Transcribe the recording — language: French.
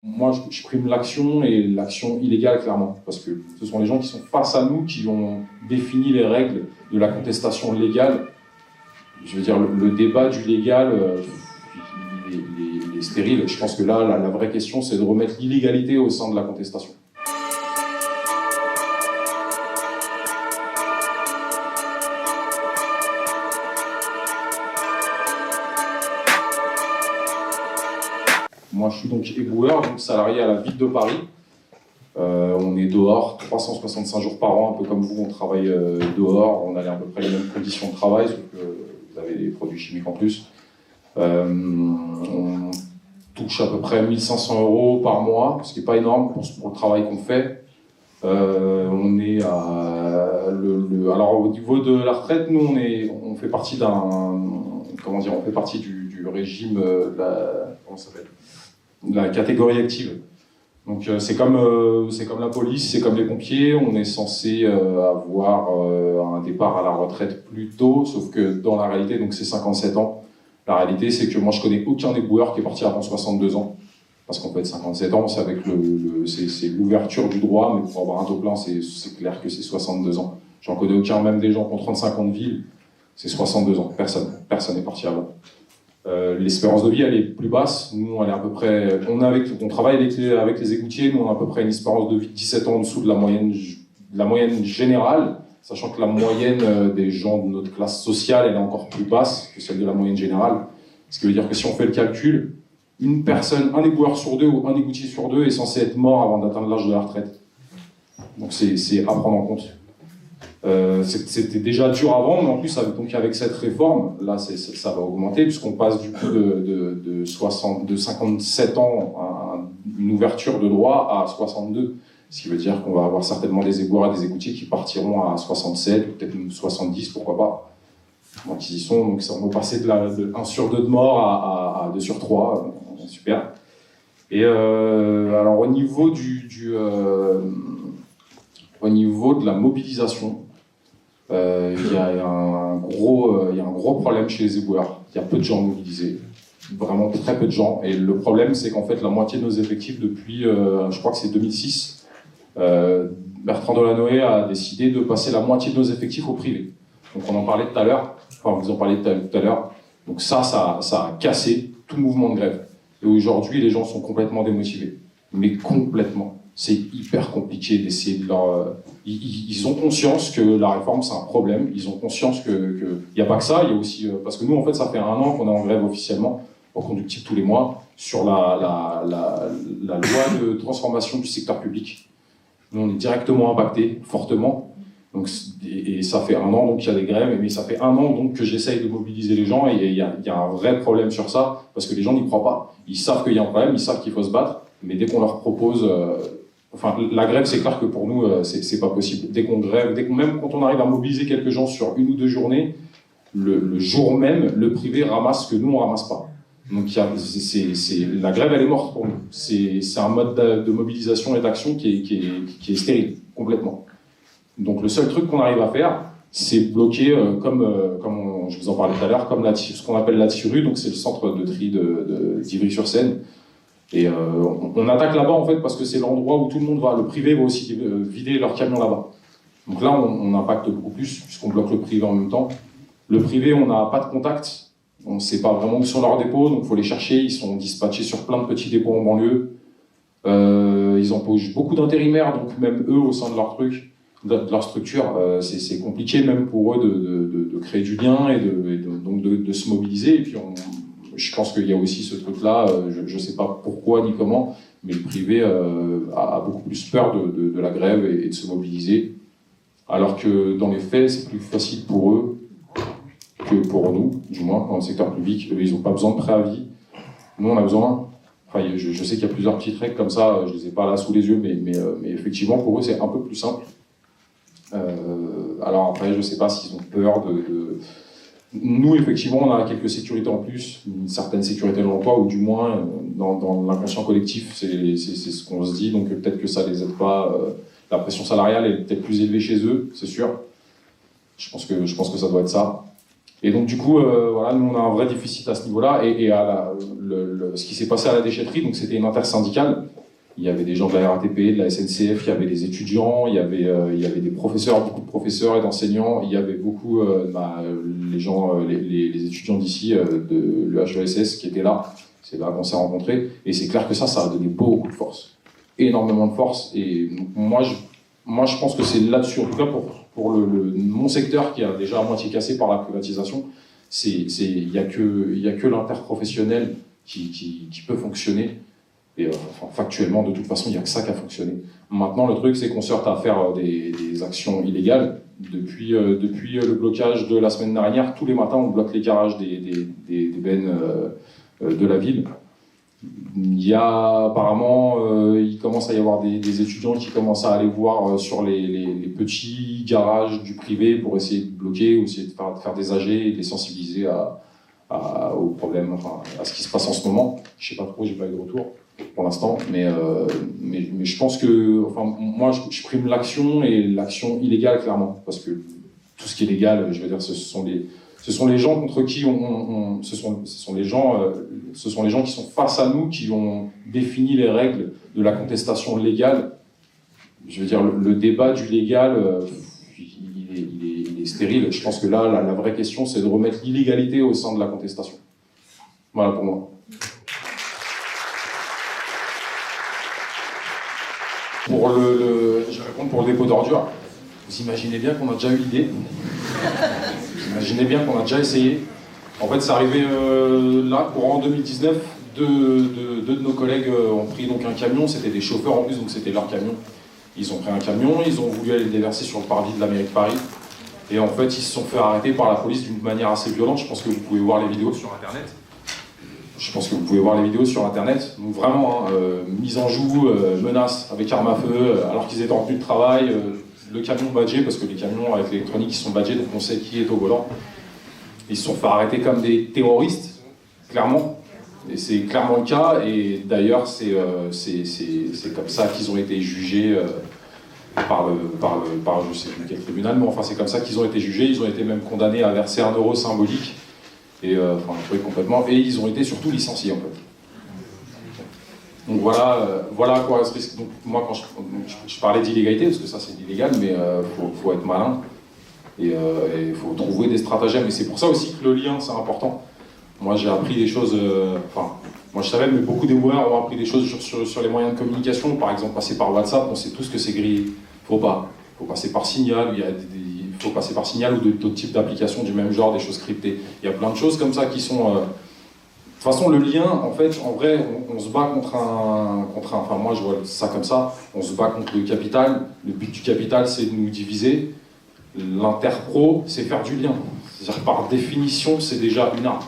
Moi, je prime l'action et l'action illégale, clairement, parce que ce sont les gens qui sont face à nous qui ont défini les règles de la contestation légale. Je veux dire, le débat du légal, il est stérile. Je pense que là, la vraie question, c'est de remettre l'illégalité au sein de la contestation. Moi, je suis donc éboueur, donc salarié à la ville de Paris. On est dehors 365 jours par an, un peu comme vous, on travaille dehors. On a à peu près les mêmes conditions de travail, sauf que vous avez des produits chimiques en plus. On touche à peu près 1500 € par mois, ce qui n'est pas énorme pour le travail qu'on fait. On est alors au niveau de la retraite, nous on fait partie on fait partie du régime comment ça s'appelle, de la catégorie active. Donc c'est comme la police, c'est comme les pompiers, on est censé avoir un départ à la retraite plus tôt, sauf que dans la réalité, donc c'est 57 ans. La réalité, c'est que moi je connais aucun éboueur qui est parti avant 62 ans. Parce qu'en fait, 57 ans, c'est avec c'est l'ouverture du droit, mais pour avoir un taux plein, c'est clair que c'est 62 ans. J'en connais aucun, même des gens qui ont 35 ans de ville, c'est 62 ans. Personne n'est parti avant. L'espérance de vie, elle est plus basse. Nous, elle est à peu près. On travaille avec les égoutiers, nous, on a à peu près une espérance de vie de 17 ans en dessous de la moyenne générale, sachant que la moyenne des gens de notre classe sociale, elle est encore plus basse que celle de la moyenne générale. Ce qui veut dire que si on fait le calcul, un éboueur sur deux ou un égoutier sur deux est censé être mort avant d'atteindre l'âge de la retraite. Donc c'est à prendre en compte. C'était déjà dur avant, mais en plus avec cette réforme, là ça va augmenter puisqu'on passe du coup de 57 ans à une ouverture de droit à 62, ce qui veut dire qu'on va avoir certainement des éboueurs et des égoutiers qui partiront à 67 ou peut-être 70, pourquoi pas. Donc ils y sont, donc on va passer de 1 sur 2 de mort à 2 sur 3, super. Et alors au niveau au niveau de la mobilisation, il y a un gros problème chez les éboueurs. Il y a peu de gens mobilisés, vraiment très peu de gens. Et le problème, c'est qu'en fait, la moitié de nos effectifs depuis, je crois que c'est 2006, Bertrand Delanoë a décidé de passer la moitié de nos effectifs au privé. Donc on en parlait tout à l'heure, enfin vous en parlez tout à l'heure. Donc ça a cassé tout mouvement de grève. Et aujourd'hui, les gens sont complètement démotivés. Mais complètement. C'est hyper compliqué d'essayer de leur... Ils ont conscience que la réforme, c'est un problème. Ils ont conscience qu'il n'y a pas que ça. Il y a aussi... parce que nous, en fait, ça fait 1 an qu'on est en grève officiellement, reconductible tous les mois, sur la loi de transformation du secteur public. Nous, on est directement impactés, fortement. Donc, et ça fait 1 an donc qu'il y a des grèves, mais ça fait 1 an donc que j'essaye de mobiliser les gens, et il y a un vrai problème sur ça, parce que les gens n'y croient pas. Ils savent qu'il y a un problème, ils savent qu'il faut se battre, mais dès qu'on leur propose... Enfin, la grève, c'est clair que pour nous, c'est pas possible. Dès qu'on grève, même quand on arrive à mobiliser quelques gens sur 1 ou 2 journées, le jour même, le privé ramasse ce que nous, on ramasse pas. Donc, la grève, elle est morte pour nous. C'est un mode de mobilisation et d'action qui est stérile, complètement. Donc, le seul truc qu'on arrive à faire, c'est bloquer, je vous en parlais tout à l'heure, comme ce qu'on appelle la TIRU, donc c'est le centre de tri d'Ivry-sur-Seine. Et on attaque là-bas en fait parce que c'est l'endroit où tout le monde va. Le privé va aussi vider leurs camions là-bas. Donc là, on impacte beaucoup plus puisqu'on bloque le privé en même temps. Le privé, on n'a pas de contact. On ne sait pas vraiment où sont leurs dépôts, donc il faut les chercher. Ils sont dispatchés sur plein de petits dépôts en banlieue. Ils embauchent beaucoup d'intérimaires, donc même eux, au sein de leur truc, de leur structure, c'est compliqué même pour eux de créer du lien et donc de se mobiliser. Et puis je pense qu'il y a aussi ce truc-là, je ne sais pas pourquoi ni comment, mais le privé a beaucoup plus peur de la grève et de se mobiliser. Alors que dans les faits, c'est plus facile pour eux que pour nous, du moins dans le secteur public. Eux, ils n'ont pas besoin de préavis. Nous, on a besoin. Enfin, je sais qu'il y a plusieurs petites règles comme ça, je ne les ai pas là sous les yeux, mais effectivement, pour eux, c'est un peu plus simple. Alors après, je ne sais pas s'ils ont peur Nous, effectivement, on a quelques sécurités en plus, une certaine sécurité de l'emploi, ou du moins, dans l'inconscient collectif, c'est ce qu'on se dit, donc peut-être que ça les aide pas. La pression salariale est peut-être plus élevée chez eux, c'est sûr. Je pense que ça doit être ça. Et donc du coup, voilà, nous on a un vrai déficit à ce niveau-là. Et ce qui s'est passé à la déchetterie, donc c'était une intersyndicale. Il y avait des gens de la RATP, de la SNCF, il y avait des étudiants, il y avait des professeurs, beaucoup de professeurs et d'enseignants. Il y avait beaucoup les gens, les étudiants d'ici de l'EHESS qui étaient là. C'est là qu'on s'est rencontrés. Et c'est clair que ça a donné beaucoup de force, énormément de force. Et moi, je pense que c'est là-dessus, en tout cas pour mon secteur qui a déjà à moitié cassé par la privatisation, il y a que l'interprofessionnel qui peut fonctionner. Et factuellement, de toute façon, il n'y a que ça qui a fonctionné. Maintenant, le truc, c'est qu'on se heurte à faire des actions illégales. Depuis le blocage de la semaine dernière, tous les matins, on bloque les garages des bennes de la ville. Il y a apparemment, il commence à y avoir des étudiants qui commencent à aller voir sur les petits garages du privé pour essayer de bloquer, ou essayer de faire des AG et de les sensibiliser aux problèmes, enfin, à ce qui se passe en ce moment. Je sais pas trop, j'ai pas eu de retour pour l'instant, mais je pense que, enfin, moi, je prime l'action et l'action illégale, clairement, parce que tout ce qui est légal, je veux dire, ce sont les gens contre qui ce sont les gens qui sont face à nous, qui ont défini les règles de la contestation légale. Je veux dire, le débat du légal, il est stérile. Je pense que là, la vraie question, c'est de remettre l'illégalité au sein de la contestation. Voilà pour moi. Je vais répondre pour le dépôt d'ordures. Vous imaginez bien qu'on a déjà eu l'idée. Vous imaginez bien qu'on a déjà essayé. En fait, c'est arrivé là, courant 2019, deux de nos collègues ont pris donc un camion. C'était des chauffeurs en plus, donc c'était leur camion. Ils ont pris un camion, ils ont voulu aller le déverser sur le parvis de la mairie de Paris. Et en fait, ils se sont fait arrêter par la police d'une manière assez violente. Je pense que vous pouvez voir les vidéos sur Internet. Donc vraiment, mise en joue, menace avec arme à feu, alors qu'ils étaient en tenue de travail, le camion badgé, parce que les camions avec l'électronique ils sont badgés, donc on sait qui est au volant. Ils se sont fait arrêter comme des terroristes, clairement. Et c'est clairement le cas, et d'ailleurs c'est comme ça qu'ils ont été jugés par je sais plus quel tribunal, mais enfin c'est comme ça qu'ils ont été jugés. Ils ont été même condamnés à verser 1 euro symbolique. Et enfin, un truc complètement. Et ils ont été surtout licenciés en fait. Donc voilà à quoi se risque. Donc moi quand je parlais d'illégalité, parce que ça c'est illégal, mais faut être malin et il faut trouver des stratagèmes. Et c'est pour ça aussi que le lien c'est important. Moi j'ai appris des choses. Enfin, moi je savais, mais beaucoup d'éboueurs ont appris des choses sur les moyens de communication. Par exemple, passer par WhatsApp, on sait tous que c'est grillé. Faut passer par Signal. Il faut passer par Signal ou d'autres types d'applications du même genre, des choses cryptées. Il y a plein de choses comme ça qui sont... De toute façon, le lien, en fait, en vrai, on se bat contre un... Enfin, moi, je vois ça comme ça. On se bat contre le capital. Le but du capital, c'est de nous diviser. L'interpro, c'est faire du lien. C'est-à-dire, par définition, c'est déjà une arme.